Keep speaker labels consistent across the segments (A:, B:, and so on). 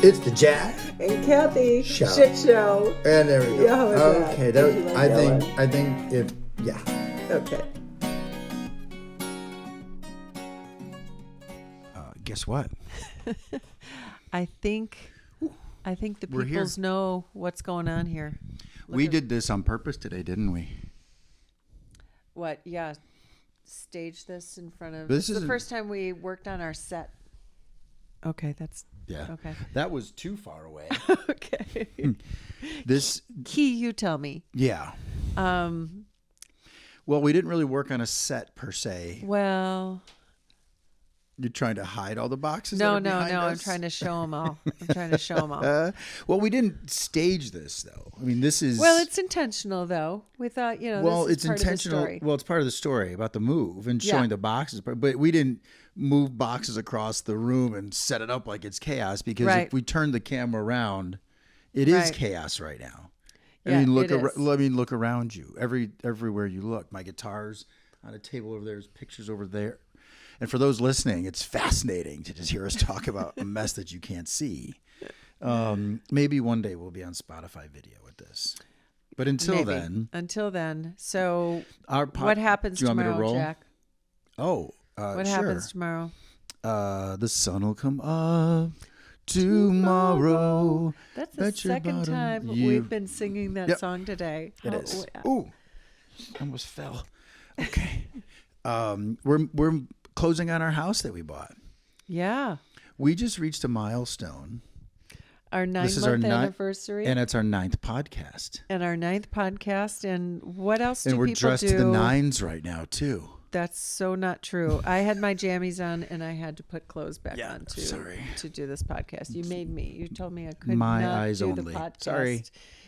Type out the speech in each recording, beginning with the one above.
A: It's the Jack
B: and Kathy
A: Show.
B: Shit Show.
A: And there we go.
B: Yeah, how was that?
A: Okay,
B: Did you like
A: I
B: that
A: think
B: one?
A: if yeah.
B: Okay.
A: Guess what?
B: I think the
A: We're here.
B: peoples know what's going on here.
A: We did this on purpose today, didn't we?
B: What? Yeah. Stage this in front of.
A: This
B: This is the
A: isn't-
B: first time we worked on our set. Okay, that's
A: Yeah.
B: okay.
A: That was too far away.
B: Okay.
A: This,
B: Key, you tell me.
A: yeah. Well, we didn't really work on a set per se.
B: Well,
A: You're trying to hide all the boxes?
B: no.
A: that are behind
B: I'm
A: us?
B: trying to show them all. I'm trying to show them all.
A: Well, we didn't stage this, though. I mean, this is...
B: Well, it's intentional, though. We thought,
A: Well,
B: this
A: it's
B: is part
A: intentional.
B: of the story.
A: Well, it's part of the story about the move and
B: Yeah.
A: showing the boxes. But we didn't move boxes across the room and set it up like it's chaos, because
B: Right.
A: if we turn the camera around, it is
B: Right.
A: chaos right now.
B: Yeah,
A: I mean, look.
B: it is.
A: Look around you. Everywhere you look, my guitar's on a table over there. There's pictures over there. And for those listening, it's fascinating to just hear us talk about a mess that you can't see. Maybe one day we'll be on Spotify video with this. But until then,
B: so
A: our
B: what happens
A: do you want me to
B: tomorrow,
A: roll?
B: Jack?
A: Oh,
B: What
A: sure.
B: happens tomorrow?
A: The sun will come up tomorrow.
B: That's the
A: Bet your
B: second
A: bottom
B: time
A: you-
B: we've been singing that
A: Yep.
B: song today.
A: It
B: How-
A: is. Ooh, almost fell. Okay. We're closing on our house that we bought.
B: Yeah.
A: We just reached a milestone,
B: Our
A: This is our
B: 9-month
A: ninth-
B: anniversary
A: and it's our 9th podcast.
B: and our 9th podcast. And what else
A: And
B: do
A: we're
B: people
A: dressed
B: do?
A: to the nines right now too.
B: That's so not true. I had my jammies on and I had to put clothes back
A: Yeah,
B: on
A: sorry.
B: to do this podcast. You made me. You told me I could
A: My
B: not
A: eyes
B: do
A: only.
B: the podcast
A: Sorry.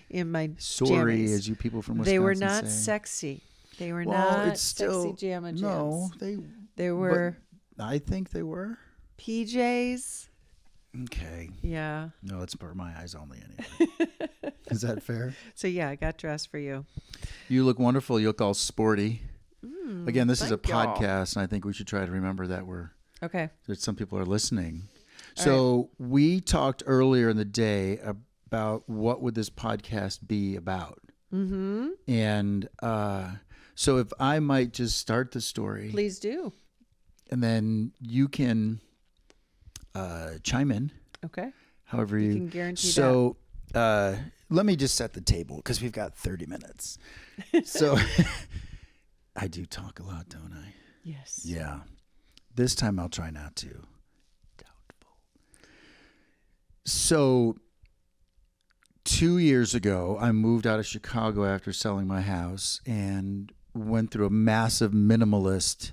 B: in my
A: Sorry,
B: jammies.
A: as you people from Wisconsin
B: They were not
A: say.
B: sexy. They were
A: Well,
B: not
A: it's still
B: sexy jamma jams.
A: no.
B: They were
A: I think they were.
B: PJs.
A: Okay.
B: Yeah.
A: No, it's for my eyes only anyway. Is that fair?
B: So yeah, I got dressed for you.
A: You look wonderful. You look all sporty. Again, this is a
B: thank y'all.
A: podcast, and I think we should try to remember that
B: Okay.
A: that some people are listening.
B: All
A: So we talked earlier in the day about what would this podcast be about.
B: Mm-hmm.
A: And so if I might just start the story,
B: Please do.
A: and then you can chime in.
B: Okay.
A: However
B: You
A: you
B: can guarantee
A: so let me just set the table because we've got 30 minutes. So I do talk a lot, don't I?
B: Yes.
A: Yeah. This time I'll try not to. Doubtful. So 2 years ago, I moved out of Chicago after selling my house and went through a massive minimalist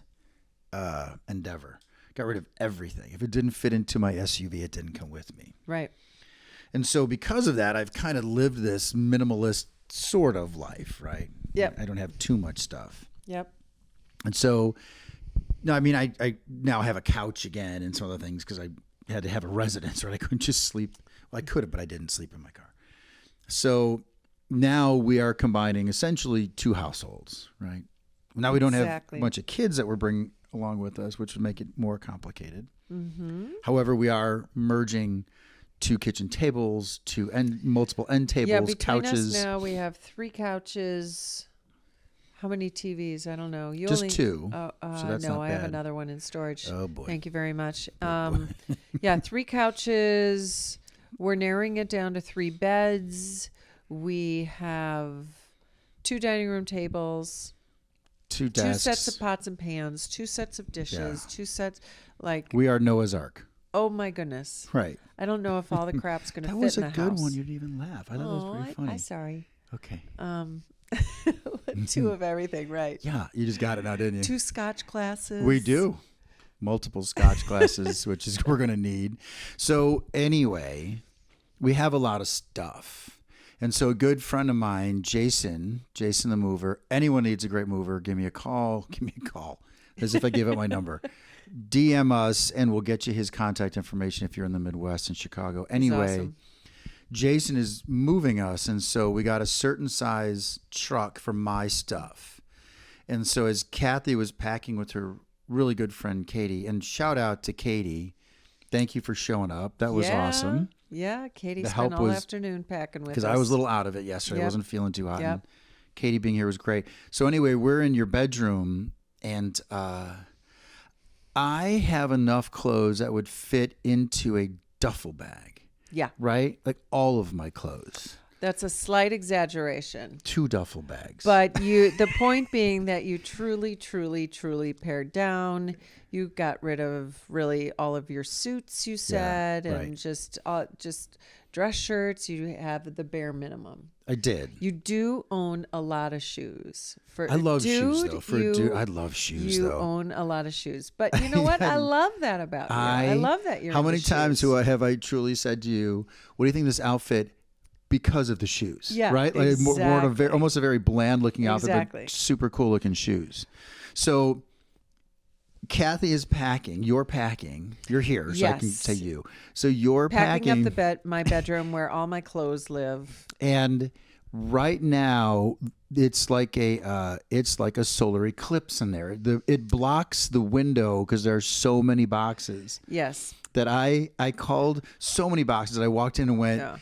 A: endeavor. Got rid of everything. If it didn't fit into my SUV, it didn't come with me.
B: Right.
A: And so because of that, I've kind of lived this minimalist sort of life, right?
B: Yep.
A: I don't have too much stuff.
B: Yep.
A: And so, no, I mean, I now have a couch again and some other things because I had to have a residence, right? I couldn't just sleep. Well, I could have, but I didn't sleep in my car. So now we are combining essentially 2 households, right? Now we don't
B: Exactly.
A: have a bunch of kids that we're bringing along with us, which would make it more complicated.
B: Mm-hmm.
A: However, we are merging 2 kitchen tables, multiple end tables,
B: Yeah, between
A: couches.
B: us now we have 3 couches. How many TVs? I don't know. You
A: Just
B: only,
A: 2.
B: Oh,
A: So that's
B: no,
A: not
B: I have
A: bad.
B: another one in storage.
A: Oh, boy.
B: Thank you very much. Yeah, 3 couches. We're narrowing it down to 3 beds. We have 2 dining room tables,
A: 2
B: 2
A: desks.
B: sets of pots and pans, 2 sets of dishes,
A: Yeah.
B: 2 sets. Like,
A: We are Noah's Ark.
B: oh my goodness.
A: Right.
B: I don't know if all the crap's going to
A: That
B: fit
A: was
B: in
A: a
B: the
A: good
B: house.
A: one. You didn't even laugh. I thought that was pretty funny.
B: I'm sorry.
A: Okay.
B: 2 of everything, right?
A: Yeah, you just got it now, didn't you?
B: 2 scotch glasses.
A: We do. Multiple scotch glasses, which is we're going to need. So anyway, we have a lot of stuff. And so a good friend of mine, Jason the mover, anyone needs a great mover, give me a call. As if I give out my number. DM us and we'll get you his contact information if you're in the Midwest in Chicago. Anyway,
B: awesome.
A: Jason is moving us, and so we got a certain size truck for my stuff. And so as Kathy was packing with her really good friend Katie, and shout out to Katie, thank you for showing up. That was
B: Yeah.
A: awesome.
B: Yeah, Katie
A: The
B: spent
A: help
B: all
A: was
B: afternoon packing with us.
A: because I was a little out of it yesterday. I
B: Yep.
A: wasn't feeling too hot.
B: Yep.
A: And Katie being here was great. So anyway, we're in your bedroom, and I have enough clothes that would fit into a duffel bag,
B: Yeah,
A: right? Like all of my clothes.
B: that's a slight exaggeration.
A: 2 duffel bags.
B: But the point being that you truly, truly, truly pared down. You got rid of really all of your suits, you said,
A: right.
B: and just dress shirts. You have the bare minimum.
A: I did.
B: You do own a lot of shoes. For
A: I love shoes
B: dude,
A: though. For a dude, I love shoes
B: you
A: though.
B: own a lot of shoes. But you know what? I love that about you. I love that you're
A: How many
B: into
A: times
B: shoes.
A: have I truly said to you, "What do you think of this outfit?" Because of the shoes,
B: Yeah,
A: right? Like more of
B: exactly.
A: almost a very bland looking outfit,
B: Exactly.
A: but super cool looking shoes. So Kathy is packing. You're packing. You're here, so I can
B: Yes.
A: say you. So you're
B: Packing up my bedroom where all my clothes live.
A: and right now it's like a solar eclipse in there. It blocks the window because there's so many boxes
B: Yes.
A: that I called so many boxes that I walked in and went.
B: Yeah.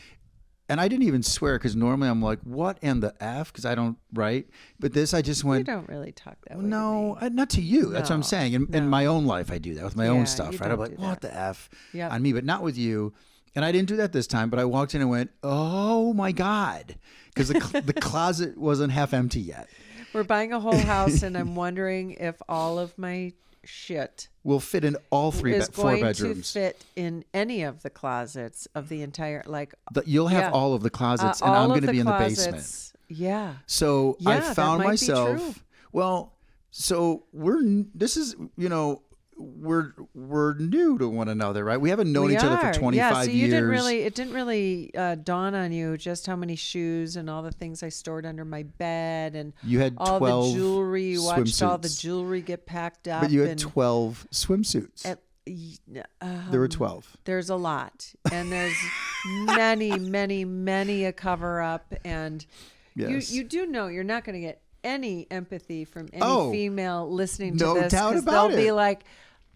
A: And I didn't even swear because normally I'm like, what in the F? Because I don't, right? But this, I just
B: You
A: went,
B: don't really talk that way. to
A: no,
B: me.
A: not to you. That's what I'm
B: No,
A: saying. In my own life, I do that with my
B: Yeah,
A: own
B: you
A: stuff, right?
B: don't
A: I'm like,
B: do
A: what
B: that.
A: the F
B: Yep.
A: on me, but not with you. And I didn't do that this time, but I walked in and went, oh my God. Because the closet wasn't half empty yet.
B: We're buying a whole house, and I'm wondering if all of my shit
A: We'll fit in all 4
B: is going to
A: bedrooms.
B: fit in any of the closets of the entire, like
A: You'll have
B: yeah.
A: all of the closets, and
B: all
A: I'm
B: of
A: going to be in the basement.
B: closets. Yeah.
A: So
B: Yeah,
A: I
B: that
A: found
B: might be
A: myself.
B: true.
A: Well, so we're new to one another, right? We haven't known
B: We
A: each other
B: are.
A: for 25
B: yeah, so you
A: years.
B: it didn't really dawn on you just how many shoes and all the things I stored under my bed and
A: You had
B: all
A: 12
B: the jewelry. You watched all the
A: swimsuits.
B: jewelry get packed up.
A: But you had
B: and
A: 12 swimsuits. There were 12.
B: There's a lot, and there's many, many, many a cover up, and
A: Yes.
B: you do know you're not going to get any empathy from any
A: Oh,
B: female listening to
A: no
B: this
A: doubt
B: 'cause
A: about
B: they'll be
A: it.
B: like,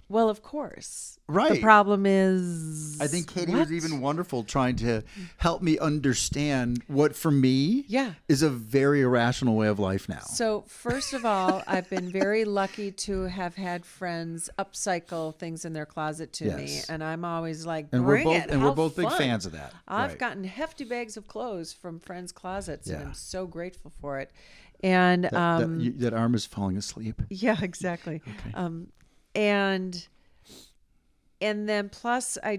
B: well, of course. The
A: Right.
B: problem is
A: I think Katie
B: what?
A: was even wonderful trying to help me understand what, for me,
B: Yeah.
A: is a very irrational way of life now.
B: So first of all, I've been very lucky to have had friends upcycle things in their closet to me,
A: Yes.
B: and I'm always like,
A: And
B: bring it.
A: we're
B: How
A: both big
B: fun.
A: fans of that.
B: I've
A: Right.
B: gotten hefty bags of clothes from friends' closets, and
A: Yeah.
B: I'm so grateful for it. And
A: that arm is falling asleep.
B: yeah, exactly. And then plus I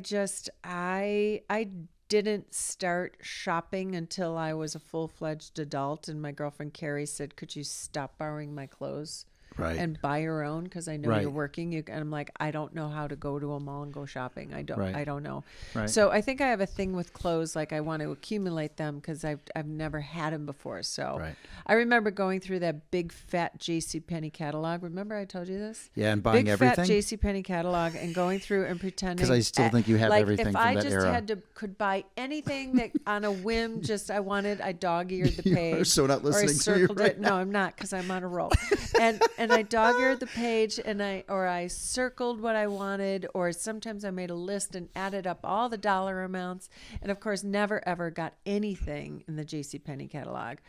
B: didn't start shopping until I was a full-fledged adult, and my girlfriend Carrie said, "Could you stop borrowing my clothes?"
A: Right.
B: And buy your own because I know
A: Right.
B: you're working. And I'm like, I don't know how to go to a mall and go shopping. I
A: Right.
B: don't know.
A: Right.
B: So I think I have a thing with clothes. Like I want to accumulate them because I've never had them before. So
A: Right.
B: I remember going through that big fat JCPenney catalog. Remember I told you this?
A: Yeah, and buying
B: Big
A: everything.
B: fat JCPenney catalog and going through and pretending.
A: 'Cause I still think you have
B: like
A: everything
B: if
A: from
B: I
A: that
B: just
A: era.
B: could buy anything that on a whim, just I wanted, I dog-eared the
A: You are
B: page.
A: so not
B: or I
A: listening to me
B: circled
A: right
B: it. No, I'm not because I'm on a roll. and I dog-eared the page and I circled what I wanted, or sometimes I made a list and added up all the dollar amounts, and of course never ever got anything in the JCPenney catalog.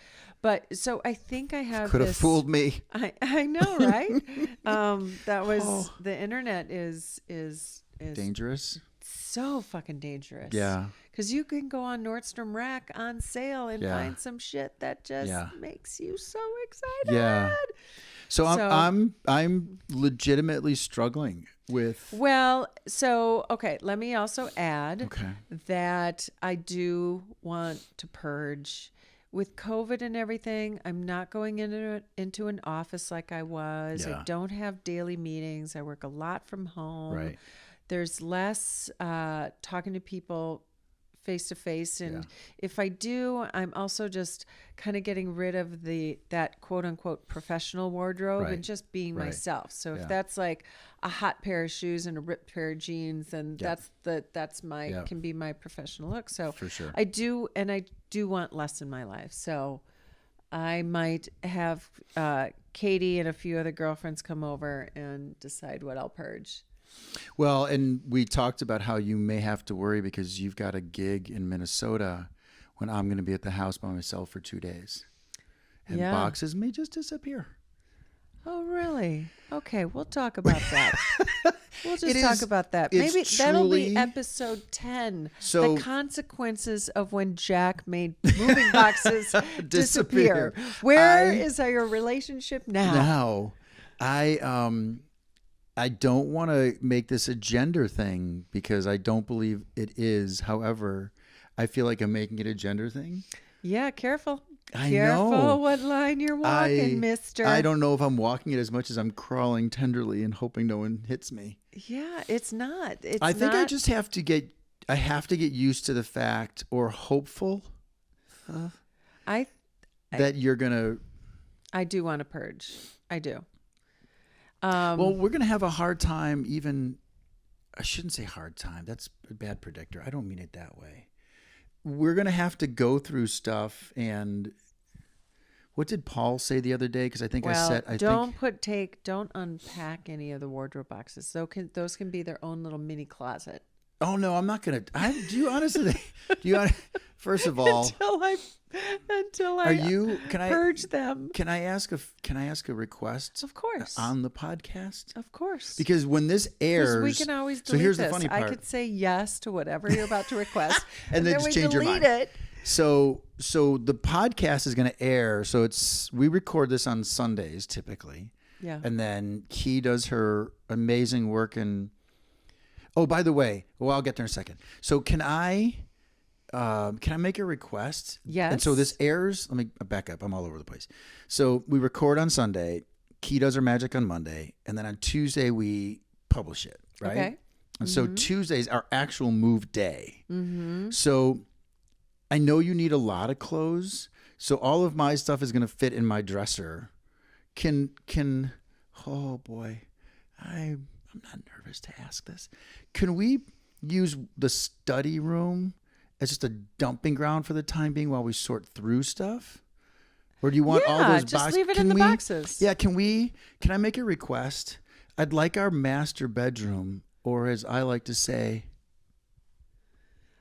B: But so I think I have
A: Could have
B: this,
A: fooled me.
B: I know, right? That was the internet is
A: Dangerous.
B: so fucking dangerous.
A: Yeah.
B: Because you can go on Nordstrom Rack on sale and
A: Yeah.
B: find some shit that just
A: Yeah.
B: makes you so excited.
A: Yeah. So
B: So-
A: I'm legitimately struggling with.
B: Well, so okay, let me also add
A: Okay.
B: that I do want to purge. With COVID and everything, I'm not going into an office like I was.
A: Yeah.
B: I don't have daily meetings. I work a lot from home.
A: Right.
B: There's less talking to people face to face, and
A: Yeah.
B: if I do, I'm also just kind of getting rid of that quote unquote professional wardrobe
A: Right.
B: and just being
A: Right.
B: myself. So
A: Yeah.
B: if that's like a hot pair of shoes and a ripped pair of jeans, then
A: Yeah.
B: that's my
A: Yeah.
B: can be my professional look. So
A: For sure.
B: I do want less in my life. So I might have Katie and a few other girlfriends come over and decide what I'll purge.
A: Well, and we talked about how you may have to worry because you've got a gig in Minnesota when I'm going to be at the house by myself for 2 days. And
B: Yeah.
A: boxes may just disappear.
B: Oh, really? Okay, we'll talk about that. We'll just
A: It
B: talk
A: is-
B: about that.
A: it's
B: Maybe that'll be
A: truly-
B: episode 10.
A: So-
B: the consequences of when Jack made moving boxes disappear.
A: Disappear.
B: Where is your relationship now?
A: Now, I don't want to make this a gender thing because I don't believe it is. However, I feel like I'm making it a gender thing.
B: Yeah, careful.
A: I
B: Careful
A: know.
B: what line you're walking, mister.
A: I don't know if I'm walking it as much as I'm crawling tenderly and hoping no one hits me.
B: Yeah, it's not. It's
A: I think I
B: not-
A: just have to get used to the fact or hopeful
B: I
A: that you're going to,
B: do want to purge. I do.
A: well, we're going to have a hard time even, I shouldn't say hard time. That's a bad predictor. I don't mean it that way. We're going to have to go through stuff. And what did Paul say the other day? Because I think
B: Well,
A: I
B: don't
A: think,
B: don't unpack any of the wardrobe boxes. Those can be their own little mini closet.
A: oh no, I'm not going to, do you honestly, first of all,
B: Until I
A: are you,
B: purge them.
A: can I ask a request
B: Of course.
A: on the podcast?
B: Of course.
A: Because when this
B: 'Cause
A: airs,
B: we can always delete
A: so here's
B: this.
A: the funny
B: I
A: part.
B: could say yes to whatever you're about to request,
A: And then
B: we
A: just change your
B: delete
A: mind.
B: it.
A: So the podcast is going to air. So we record this on Sundays typically.
B: Yeah.
A: And then Key does her amazing work. And oh, by the way, well, I'll get there in a second. So can I make a request?
B: Yes.
A: And so this airs. Let me back up. I'm all over the place. So we record on Sunday. Key does her magic on Monday, and then on Tuesday we publish it. Right.
B: Okay.
A: And so Tuesday's our actual move day. Mm-hmm. So I know you need a lot of clothes. So all of my stuff is going to fit in my dresser. Oh boy, I'm not nervous to ask this. Can we use the study room as just a dumping ground for the time being while we sort through stuff? Or do you want all
B: Yeah,
A: those
B: just
A: boxes?
B: leave it in the boxes.
A: Yeah, can I make a request? I'd like our master bedroom, or as I like to say,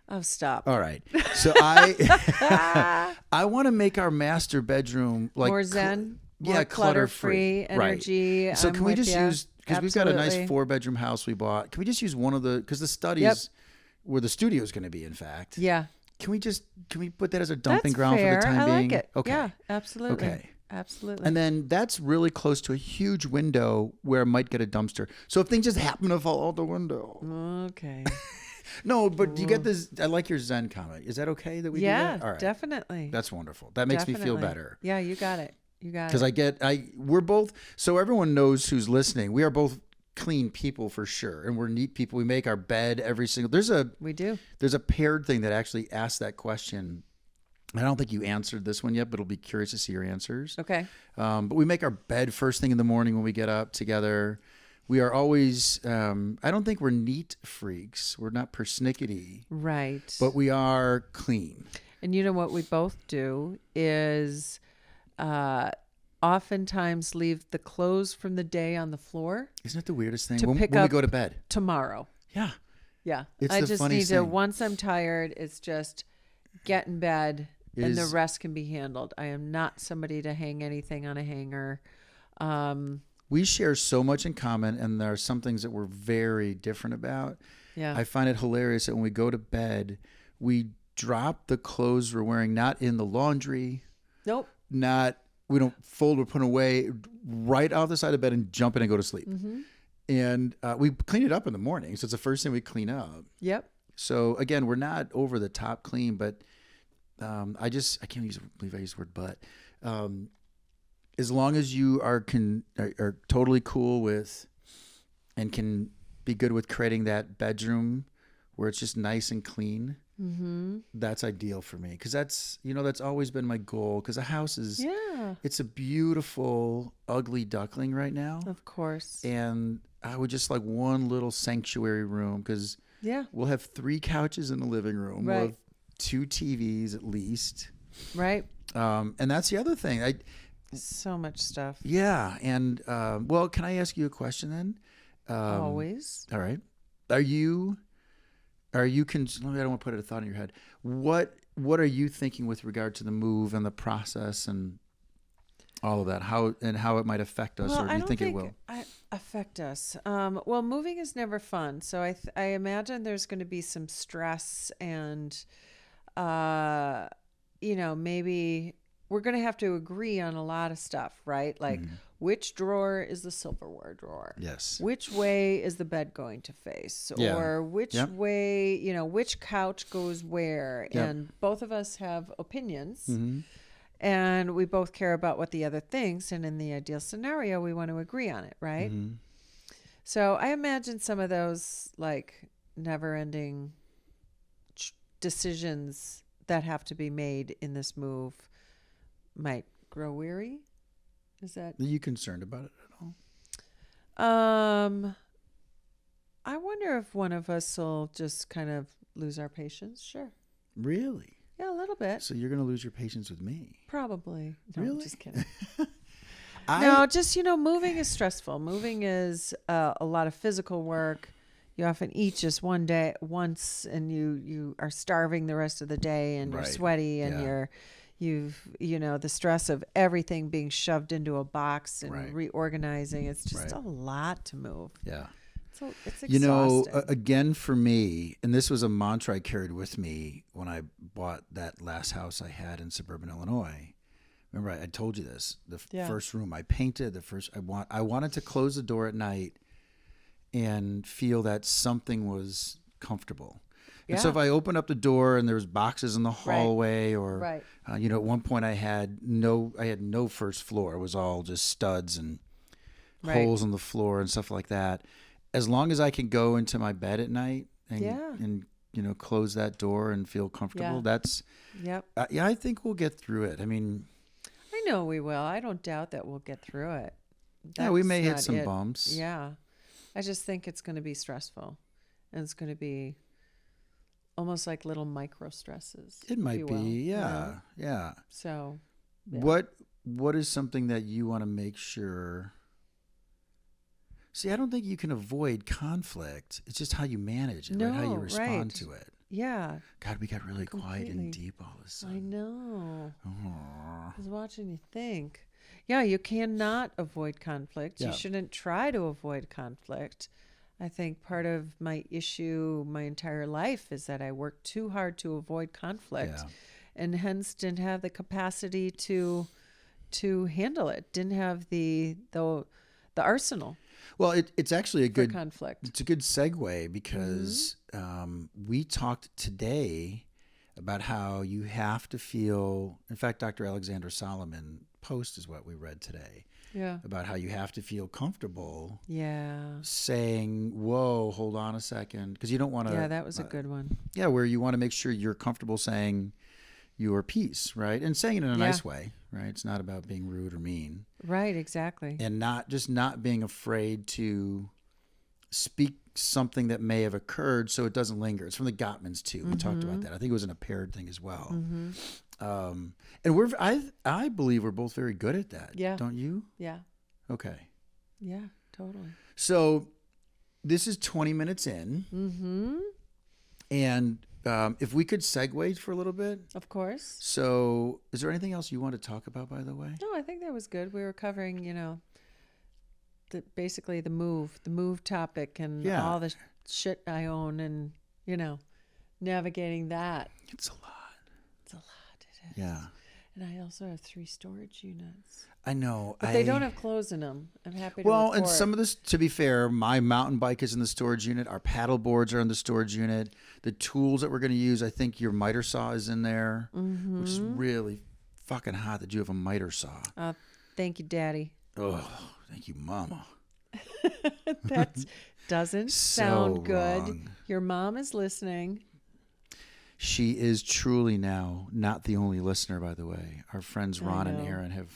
B: Oh, stop.
A: all right. So I want to make our master bedroom like
B: More zen,
A: yeah,
B: more
A: clutter-free.
B: clutter-free energy.
A: So
B: I'm
A: can we
B: with
A: just
B: ya.
A: use, because we've got a nice
B: Absolutely.
A: 4-bedroom house we bought. Can we just use one of the, because the study
B: Yep.
A: is where the studio is going to be, in fact.
B: Yeah.
A: Can we put that as a dumping
B: That's
A: ground
B: fair.
A: for the time
B: I
A: being?
B: like it.
A: Okay.
B: Yeah, absolutely.
A: Okay.
B: Absolutely.
A: And then that's really close to a huge window where I might get a dumpster. So if things just happen to fall out the window.
B: Okay.
A: No, but do you get this? I like your Zen comment. Is that okay that we do
B: Yeah,
A: that? All right.
B: definitely.
A: That's wonderful. That makes me feel
B: Definitely.
A: better.
B: Yeah, you got it. You got
A: Because
B: it.
A: we're both, so everyone knows who's listening. We are both clean people for sure. And we're neat people. We make our bed every single,
B: We do.
A: there's a paired thing that actually asks that question. I don't think you answered this one yet, but it'll be curious to see your answers.
B: Okay.
A: But we make our bed first thing in the morning when we get up together. We are always, I don't think we're neat freaks. We're not persnickety,
B: Right.
A: but we are clean.
B: And you know what we both do is oftentimes leave the clothes from the day on the floor
A: Isn't it the weirdest thing?
B: To
A: When
B: pick
A: we
B: up-
A: go to bed.
B: tomorrow.
A: Yeah.
B: Yeah.
A: It's
B: I
A: the
B: just need
A: funniest
B: to,
A: thing.
B: once I'm tired, it's just get in bed
A: It
B: and the
A: is-
B: rest can be handled. I am not somebody to hang anything on a hanger.
A: We share so much in common, and there are some things that we're very different about.
B: Yeah.
A: I find it hilarious that when we go to bed, we drop the clothes we're wearing not in the laundry,
B: Nope.
A: we don't fold or put away, right off the side of bed and jump in and go to sleep.
B: Mm-hmm.
A: And we clean it up in the morning, so it's the first thing we clean up.
B: Yep.
A: So again, we're not over the top clean, but I can't believe I used the word but. As long as you are totally cool with and can be good with creating that bedroom where it's just nice and clean, that's ideal for me. Because that's always been my goal. Because a house is, it's a beautiful, ugly duckling right now.
B: Of course.
A: And I would just like one little sanctuary room because
B: Yeah.
A: we'll have 3 couches in the living room.
B: Right.
A: We'll have 2 TVs at least.
B: Right.
A: And that's the other thing.
B: So much stuff.
A: Yeah. And, well, can I ask you a question then?
B: Always.
A: All right. Are you I don't want to put a thought in your head. What are you thinking with regard to the move and the process and all of that? How it might affect us, or do
B: I
A: you
B: don't
A: think it will?
B: affect us. Well, moving is never fun, so I imagine there's going to be some stress and, uh, maybe we're going to have to agree on a lot of stuff, right? Like which drawer is the silverware drawer?
A: Yes.
B: Which way is the bed going to face?
A: Yeah.
B: Or which
A: Yep.
B: way, which couch goes where?
A: Yep.
B: And both of us have opinions.
A: Mm-hmm.
B: And we both care about what the other thinks. And in the ideal scenario, we want to agree on it, right?
A: Mm-hmm.
B: So I imagine some of those like never ending decisions that have to be made in this move might grow weary. Is that?
A: Are you concerned about it at all?
B: I wonder if one of us will just kind of lose our patience. Sure.
A: Really?
B: Yeah, a little bit.
A: So you're going to lose your patience with me?
B: Probably. No,
A: Really?
B: just kidding.
A: I,
B: No, just, moving is stressful. Moving is a lot of physical work. You often eat just once, and you are starving the rest of the day, and you're
A: Right.
B: sweaty, and
A: Yeah.
B: you've the stress of everything being shoved into a box and
A: Right.
B: reorganizing. It's just
A: Right.
B: a lot to move.
A: Yeah.
B: So it's
A: You know,
B: exhausting.
A: again, for me, and this was a mantra I carried with me when I bought that last house I had in suburban Illinois. Remember, I told you this. The
B: Yeah.
A: first room I painted, I wanted to close the door at night and feel that something was comfortable. And so
B: Yeah.
A: if I opened up the door and there was boxes in the hallway, or
B: Right.
A: at one point I had no first floor. It was all just studs and
B: Right.
A: holes in the floor and stuff like that. As long as I can go into my bed at night and
B: Yeah.
A: close that door and feel comfortable,
B: Yeah.
A: that's
B: Yep.
A: I think we'll get through it. I mean,
B: I know we will. I don't doubt that we'll get through it.
A: yeah, we
B: That's
A: may hit
B: not
A: some
B: it.
A: bumps.
B: Yeah. I just think it's going to be stressful. And it's going to be almost like little micro stresses.
A: It
B: if
A: might
B: you
A: be,
B: will,
A: yeah, yeah.
B: So, yeah.
A: What is something that you want to make sure? See, I don't think you can avoid conflict. It's just how you manage it, right? How you
B: No,
A: respond
B: right.
A: to it.
B: Yeah.
A: God, we got really quiet
B: Completely.
A: and deep all of a
B: I
A: sudden.
B: know.
A: Aw.
B: I was watching you think. Yeah, you cannot avoid conflict.
A: Yeah.
B: You shouldn't try to avoid conflict. I think part of my issue my entire life is that I worked too hard to avoid conflict,
A: Yeah.
B: and hence didn't have the capacity to handle it. Didn't have the arsenal
A: Well, it's actually a
B: for
A: good
B: conflict.
A: it's a good segue because
B: Mm-hmm.
A: we talked today about how you have to feel. In fact, Dr. Alexander Solomon post is what we read today
B: Yeah.
A: about how you have to feel comfortable
B: Yeah.
A: saying, "Whoa, hold on a second," because you don't want to.
B: Yeah, that was a good one.
A: Yeah, where you want to make sure you're comfortable saying your piece, right, and saying it in a
B: Yeah.
A: nice way, right? It's not about being rude or mean,
B: Right, exactly.
A: and not being afraid to speak something that may have occurred so it doesn't linger. It's from the Gottmans too. We talked about that. I think it was an a paired thing as well. And I believe we're both very good at that.
B: Yeah.
A: Don't you?
B: Yeah.
A: Okay.
B: Yeah, totally.
A: So this is 20 minutes in,
B: Mm-hmm.
A: and if we could segue for a little bit.
B: Of course.
A: So is there anything else you want to talk about, by the way?
B: No, I think that was good. We were covering, basically the move topic and
A: Yeah.
B: all the shit I own and, navigating that.
A: It's a lot.
B: It's a lot. It is.
A: Yeah.
B: And I also have 3 storage units.
A: I know.
B: But they don't have clothes in them. I'm happy to
A: Well,
B: report.
A: and some of this, to be fair, my mountain bike is in the storage unit. Our paddle boards are in the storage unit. The tools that we're going to use, I think your miter saw is in there, which is really fucking hot that you have a miter saw.
B: Thank you, Daddy.
A: Oh, thank you, Mama.
B: That doesn't
A: So
B: sound good.
A: wrong.
B: Your mom is listening.
A: She is truly now not the only listener, by the way. Our friends
B: I
A: Ron and
B: know.
A: Aaron have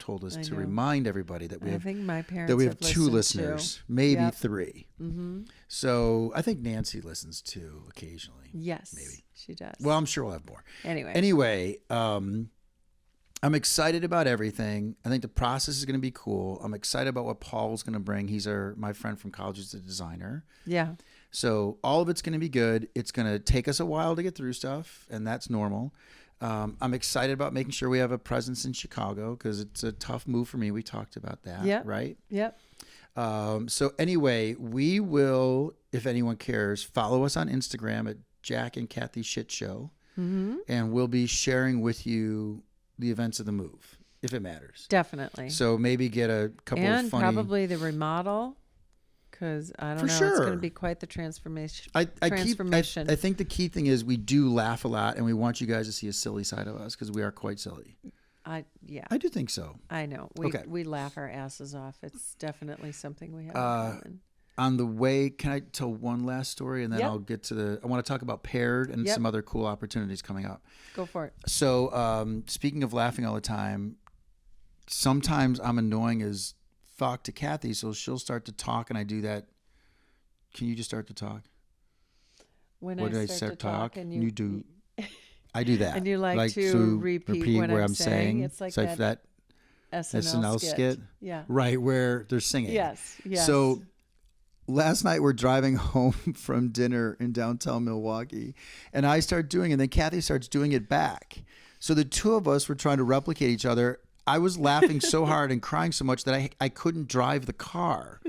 A: told us
B: I
A: to
B: know.
A: remind everybody that we
B: I
A: have
B: think my parents
A: that we have
B: have
A: 2
B: listened, too.
A: listeners, maybe
B: Yep.
A: 3.
B: Mm-hmm.
A: So I think Nancy listens too occasionally.
B: Yes,
A: Maybe.
B: she does.
A: Well, I'm sure we'll have more.
B: anyway.
A: Anyway, I'm excited about everything. I think the process is going to be cool. I'm excited about what Paul's going to bring. He's my friend from college is a designer.
B: Yeah.
A: So all of it's going to be good. It's going to take us a while to get through stuff, and that's normal. I'm excited about making sure we have a presence in Chicago because it's a tough move for me. We talked about that, right?
B: Yep.
A: So anyway, we will, if anyone cares, follow us on Instagram at Jack and Kathy Shit Show, and we'll be sharing with you the events of the move, if it matters.
B: Definitely.
A: So maybe get a couple of funny...
B: And probably the remodel, because I don't know,
A: sure.
B: it's going to be quite the transformation.
A: I think the key thing is we do laugh a lot, and we want you guys to see a silly side of us because we are quite silly. I do think so.
B: I know. We laugh our asses off. It's definitely something we have in common.
A: On the way, can I tell one last story, and then I'll get to I want to talk about Paired and some other cool opportunities coming up.
B: Go for it.
A: So speaking of laughing all the time, sometimes I'm annoying as fuck to Kathy, so she'll start to talk, and I do that. Can you just start to talk?
B: When I start to talk, and you
A: do. I do that.
B: And you like to repeat what
A: where
B: I'm saying. It's like that
A: SNL skit.
B: Yeah.
A: Right, where they're singing.
B: Yes.
A: So last night we're driving home from dinner in downtown Milwaukee, and I start doing it, and then Kathy starts doing it back. So the two of us were trying to replicate each other. I was laughing so hard and crying so much that I couldn't drive the car.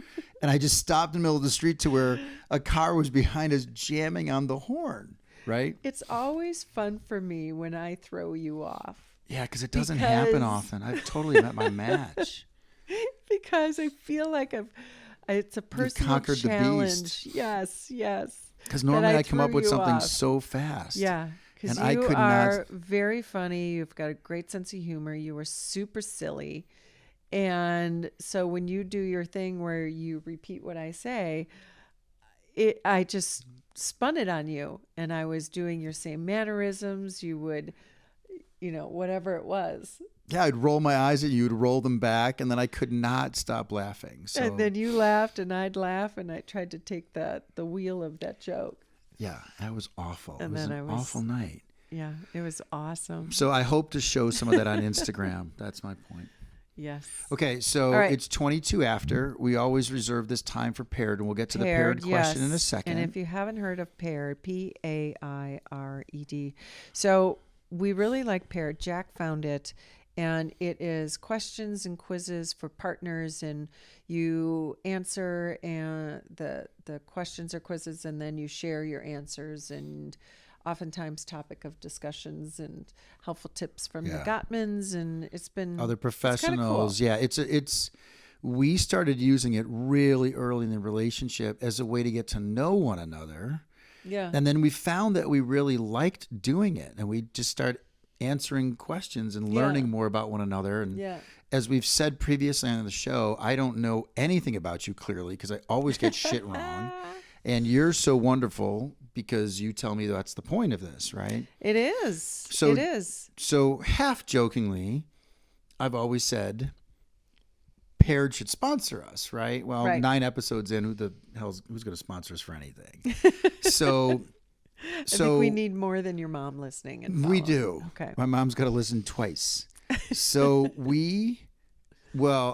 A: And I just stopped in the middle of the street to where a car was behind us jamming on the horn, right?
B: It's always fun for me when I throw you off.
A: Yeah, because it doesn't happen often. I've totally met my match.
B: Because I feel like it's a personal challenge.
A: You conquered the beast.
B: Yes.
A: Because normally I come up with something so fast.
B: Yeah. Because you are very funny. You've got a great sense of humor. You are super silly. And so when you do your thing where you repeat what I say, I just spun it on you. And I was doing your same mannerisms. You would, whatever it was.
A: Yeah, I'd roll my eyes at you, you'd roll them back, and then I could not stop laughing. So.
B: And then you laughed and I'd laugh, and I tried to take the wheel of that joke.
A: Yeah, that was awful.
B: And
A: it was an awful night.
B: Yeah, it was awesome.
A: So I hope to show some of that on Instagram. That's my point.
B: Yes.
A: Okay, so it's 22 after. We always reserve this time for Paired, and we'll get to the Paired question in a second.
B: And if you haven't heard of Paired, Paired. So we really like Paired. Jack found it. And it is questions and quizzes for partners, and you answer and the questions or quizzes, and then you share your answers, and oftentimes topic of discussions and helpful tips from the Gottmans, and it's been
A: other professionals.
B: Cool.
A: Yeah, we started using it really early in the relationship as a way to get to know one another.
B: Yeah.
A: And then we found that we really liked doing it, and we just started answering questions and learning more about one another. And as we've said previously on the show, I don't know anything about you clearly because I always get shit wrong. And you're so wonderful because you tell me that's the point of this, right?
B: It is.
A: So,
B: it is.
A: So half jokingly, I've always said Paired should sponsor us, right? Well, 9 episodes in, who's going to sponsor us for anything? I
B: think we need more than your mom listening. And
A: we do.
B: Okay.
A: My mom's got to listen twice. So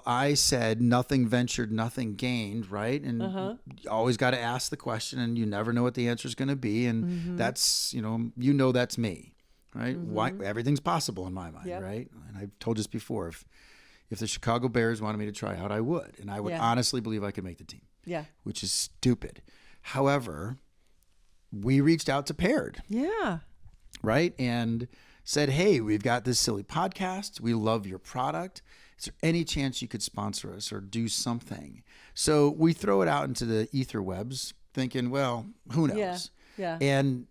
A: I said nothing ventured, nothing gained, right? And you always got to ask the question, and you never know what the answer is going to be. And that's, that's me, right? Why everything's possible in my mind, right? And I've told this before. If the Chicago Bears wanted me to try out, I would. And I would honestly believe I could make the team. Yeah. Which is stupid. However, we reached out to Paired.
B: Yeah.
A: Right? And said, hey, we've got this silly podcast. We love your product. Is there any chance you could sponsor us or do something? So we throw it out into the ether webs thinking, well, who knows?
B: Yeah.
A: And,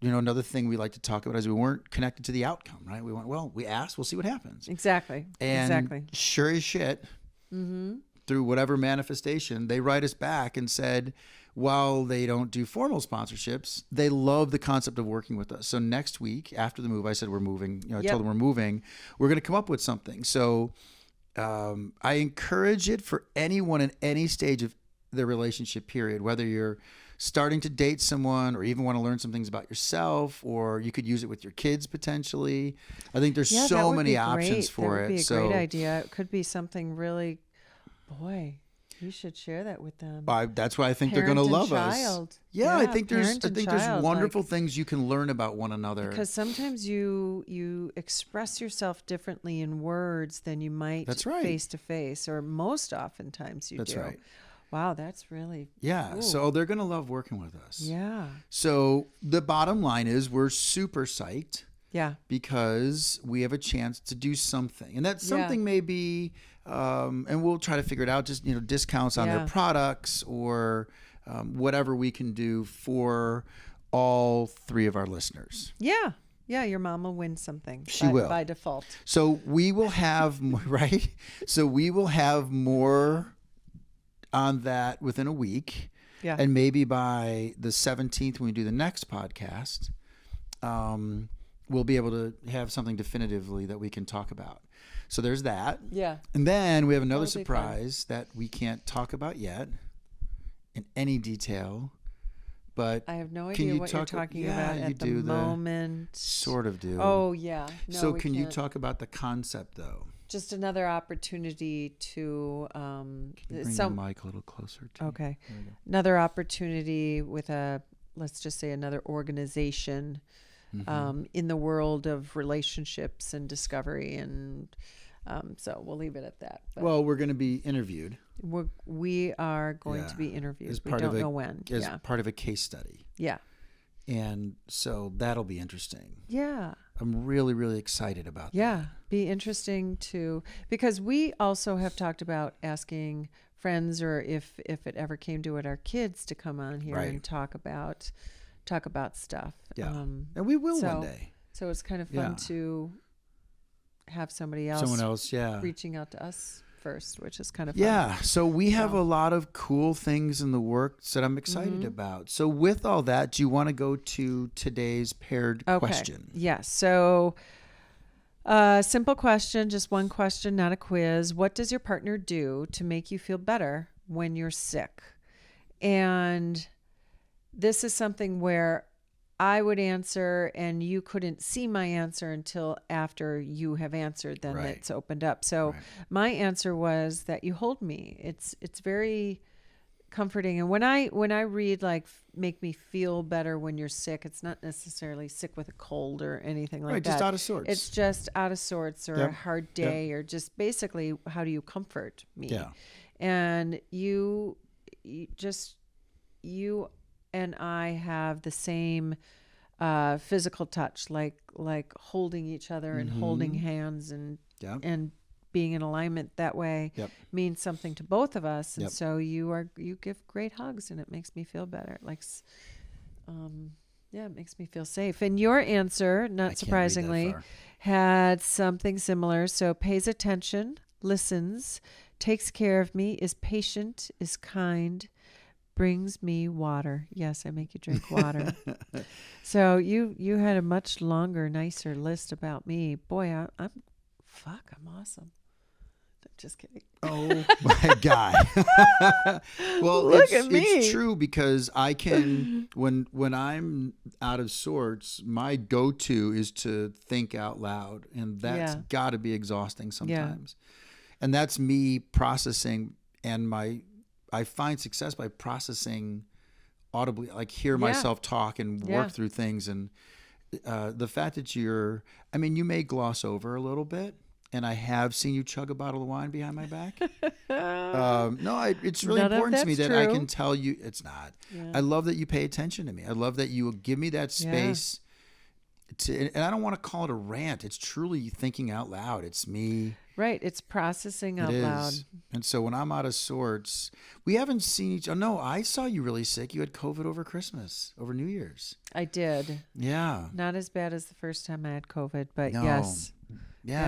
A: another thing we like to talk about is we weren't connected to the outcome, right? We went, we asked, we'll see what happens.
B: Exactly.
A: And sure as shit, through whatever manifestation, they write us back and said, while they don't do formal sponsorships, they love the concept of working with us. So next week after the move, I said we're moving. I told them we're moving. We're going to come up with something. So I encourage it for anyone in any stage of the relationship period, whether you're starting to date someone or even want to learn some things about yourself, or you could use it with your kids potentially. I think there's
B: Yeah, that
A: so
B: would
A: many
B: be
A: options
B: great.
A: for
B: That would be
A: it.
B: a
A: So
B: great idea. It could be something really, boy, you should share that with them.
A: that's why I think they're going
B: Parent
A: to
B: and
A: love us.
B: child.
A: Yeah, I think
B: parent and
A: there's
B: child,
A: wonderful
B: like,
A: things you can learn about one another.
B: because sometimes you express yourself differently in words than you might
A: That's right.
B: face to face, or most oftentimes you
A: That's
B: do.
A: right.
B: Wow, that's really
A: Yeah,
B: ooh.
A: so they're going to love working with us.
B: Yeah.
A: So the bottom line is we're super psyched
B: Yeah.
A: because we have a chance to do something. And that
B: Yeah.
A: something may be, and we'll try to figure it out, just, discounts on their
B: Yeah.
A: products or whatever we can do for all 3 of our listeners.
B: Yeah. Yeah, your mom will win something.
A: She
B: by,
A: will.
B: by default.
A: So we will have, right? So we will have more on that within a week.
B: Yeah.
A: And maybe by the 17th, when we do the next podcast, we'll be able to have something definitively that we can talk about. So there's that.
B: Yeah.
A: And then we have another
B: That'll be fun.
A: surprise that we can't talk about yet in any detail. But
B: I have no
A: can
B: idea
A: you
B: what you're
A: talk-
B: talking
A: yeah,
B: about
A: you
B: at the
A: do the-
B: moment.
A: sort of do.
B: Oh, yeah. No,
A: so
B: we
A: can you
B: can't.
A: talk about the concept, though?
B: Just another opportunity to
A: Can you bring the mic a little closer to you?
B: okay.
A: There we go.
B: Another opportunity with let's just say another organization
A: Mm-hmm.
B: in the world of relationships and discovery, and so we'll leave it at that. But
A: Well, we're going to be interviewed
B: we are going to
A: Yeah.
B: be interviewed.
A: As
B: We
A: part
B: don't
A: of a-
B: know when.
A: as
B: Yeah.
A: part of a case study.
B: Yeah.
A: And so that'll be interesting.
B: Yeah.
A: I'm really, really excited about
B: Yeah. Be interesting to, because we also have talked about asking friends, or if it ever came to it, our kids to come on here
A: Right.
B: and talk about stuff.
A: Yeah. And we will one
B: so-
A: day.
B: So it's kind of fun
A: Yeah.
B: to have somebody else
A: Someone else, yeah.
B: reaching out to us first, which is kind of fun.
A: Yeah. So we have
B: So-
A: a lot of cool things in the works that I'm excited about. So with all that, do you want to go to today's paired
B: Okay.
A: question?
B: Yes. So, simple question, just one question, not a quiz. What does your partner do to make you feel better when you're sick? And this is something where I would answer and you couldn't see my answer until after you have answered, then
A: Right.
B: it's opened up. So
A: Right.
B: my answer was that you hold me. It's very comforting. And when I read like make me feel better when you're sick, it's not necessarily sick with a cold or anything like
A: Right,
B: that.
A: just out of sorts.
B: It's just out of sorts, or
A: Yep.
B: a hard day, or just basically how do you comfort me?
A: Yeah.
B: And you and I have the same physical touch, like holding each other and holding hands and
A: Yeah.
B: and being in alignment that way
A: Yep.
B: means something to both of us. And
A: Yep.
B: so you give great hugs, and it makes me feel better. Like, it makes me feel safe. And your answer,
A: I
B: not
A: can't read that
B: surprisingly,
A: far.
B: had something similar. So pays attention, listens, takes care of me, is patient, is kind, brings me water. Yes, I make you drink water. So you had a much longer, nicer list about me. Boy, I'm awesome. Just kidding.
A: Oh my God. Well,
B: Look
A: it's
B: at me.
A: It's true, because I can, when I'm out of sorts, my go-to is to think out loud, and that's
B: Yeah.
A: got to be exhausting sometimes. And that's me processing, and I find success by processing audibly, like hear myself talk and
B: Yeah.
A: work through things. And the fact that you may gloss over a little bit, and I have seen you chug a bottle of wine behind my back. It's really
B: None of
A: important to me
B: that's
A: that I
B: true.
A: can tell you it's not.
B: Yeah.
A: I love that you pay attention to me. I love that you will give me that space and I don't want to call it a rant. It's truly thinking out loud. It's me.
B: Right. It's processing out
A: It is.
B: loud.
A: And so when I'm out of sorts, we haven't seen each other. No, I saw you really sick. You had COVID over Christmas, over New Year's.
B: I did.
A: Yeah.
B: Not as bad as the first time I had COVID, but
A: No.
B: yes.
A: Yeah.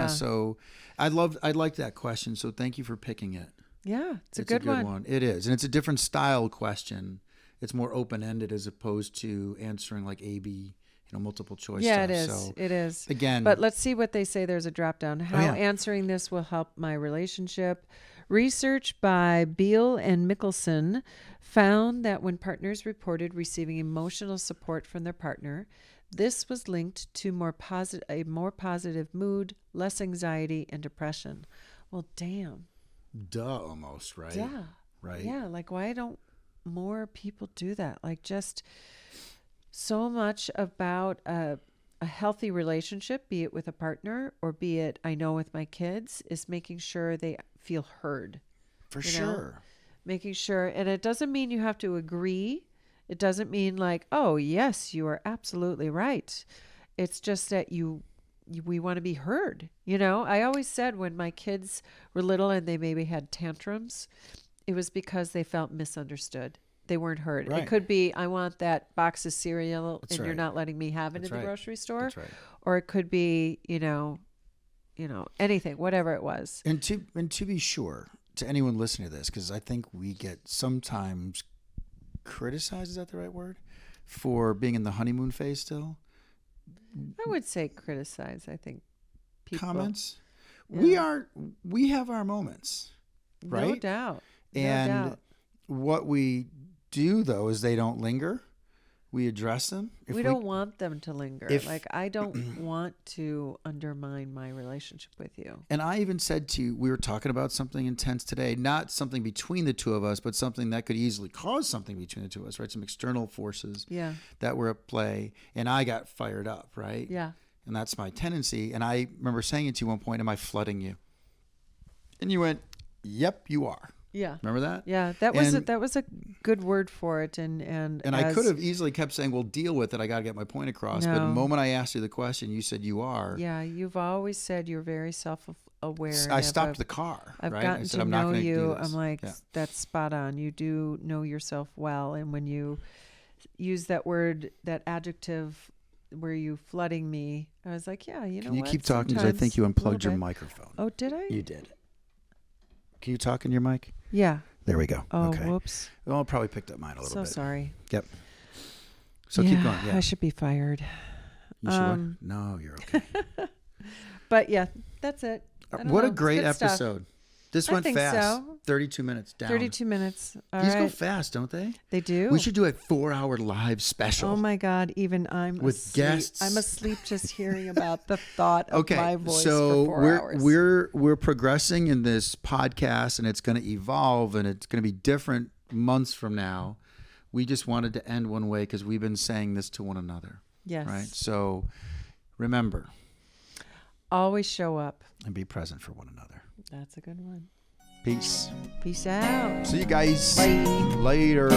B: Yeah.
A: So I like that question. So thank you for picking it.
B: Yeah. It's a good one.
A: It is. And it's a different style question. It's more open-ended as opposed to answering like A-B, multiple choice
B: Yeah,
A: stuff.
B: it is.
A: So
B: It is.
A: again,
B: But let's see what they say. There's a drop down. How
A: yeah.
B: answering this will help my relationship. Research by Beal and Mickelson found that when partners reported receiving emotional support from their partner, this was linked to a more positive mood, less anxiety, and depression. Well, damn.
A: Duh, almost, right?
B: Yeah.
A: Right.
B: Yeah, like why don't more people do that? Like just so much about a healthy relationship, be it with a partner or be it, I know, with my kids, is making sure they feel heard.
A: For
B: you know?
A: sure.
B: Making sure, and it doesn't mean you have to agree. It doesn't mean like, oh, yes, you are absolutely right. It's just that we want to be heard. I always said when my kids were little and they maybe had tantrums, it was because they felt misunderstood. They weren't heard.
A: Right.
B: It could be, I want that box of cereal
A: That's
B: and
A: right.
B: you're not letting me have it
A: That's
B: in the
A: right.
B: grocery store.
A: That's right.
B: Or it could be, anything, whatever it was.
A: And to be sure, to anyone listening to this, because I think we get sometimes criticized, is that the right word, for being in the honeymoon phase still?
B: I would say criticize, I think. People.
A: Comments?
B: Yeah.
A: We have our moments, right?
B: No doubt.
A: And
B: no doubt.
A: what we do, though, is they don't linger. We address them.
B: We don't want them to linger.
A: if-
B: Like, I don't want to undermine my relationship with you.
A: And I even said to you, we were talking about something intense today, not something between the two of us, but something that could easily cause something between the two of us, right? Some external forces
B: Yeah.
A: that were at play. And I got fired up, right?
B: Yeah.
A: And that's my tendency. And I remember saying it to you one point, am I flooding you? And you went, yep, you are.
B: Yeah.
A: Remember that?
B: Yeah. That was a good word for it. And
A: I could have easily kept saying, well, deal with it. I got to get my point across. But the
B: No.
A: moment I asked you the question, you said you are.
B: Yeah. You've always said you're very self-aware.
A: I stopped the car,
B: I've
A: right?
B: gotten
A: I said,
B: to
A: I'm not
B: know
A: going to do
B: you.
A: this.
B: I'm like,
A: Yeah.
B: that's spot on. You do know yourself well. And when you use that word, that adjective, where you flooding me, I was like, yeah, you know
A: Can you
B: what?
A: keep talking? Because I think
B: Sometimes
A: you
B: a
A: unplugged your
B: little bit.
A: microphone.
B: Oh, did I?
A: You did. Can you talk in your mic?
B: Yeah.
A: There we go.
B: Oh,
A: okay.
B: whoops.
A: Well, I probably picked up mine a little
B: So
A: bit.
B: sorry.
A: Yep. So keep going. Yeah.
B: I should be fired.
A: You should what? No, you're okay.
B: But yeah, that's it. I don't
A: What
B: know.
A: a
B: It's
A: great
B: good stuff.
A: episode. This
B: I
A: went
B: think
A: fast.
B: so.
A: 32 minutes down.
B: 32 minutes. All
A: These go
B: right.
A: fast, don't they?
B: They do.
A: We should do a 4-hour live special.
B: Oh my God! Even I'm
A: With
B: asleep.
A: guests.
B: I'm asleep just hearing about the thought of
A: Okay,
B: my voice
A: so
B: for 4 hours.
A: we're progressing in this podcast, and it's going to evolve, and it's going to be different months from now. We just wanted to end one way because we've been saying this to one another,
B: Yes.
A: right? So remember,
B: Always show up.
A: and be present for one another.
B: That's a good one.
A: Peace.
B: Peace out.
A: See you guys
B: Bye.
A: later.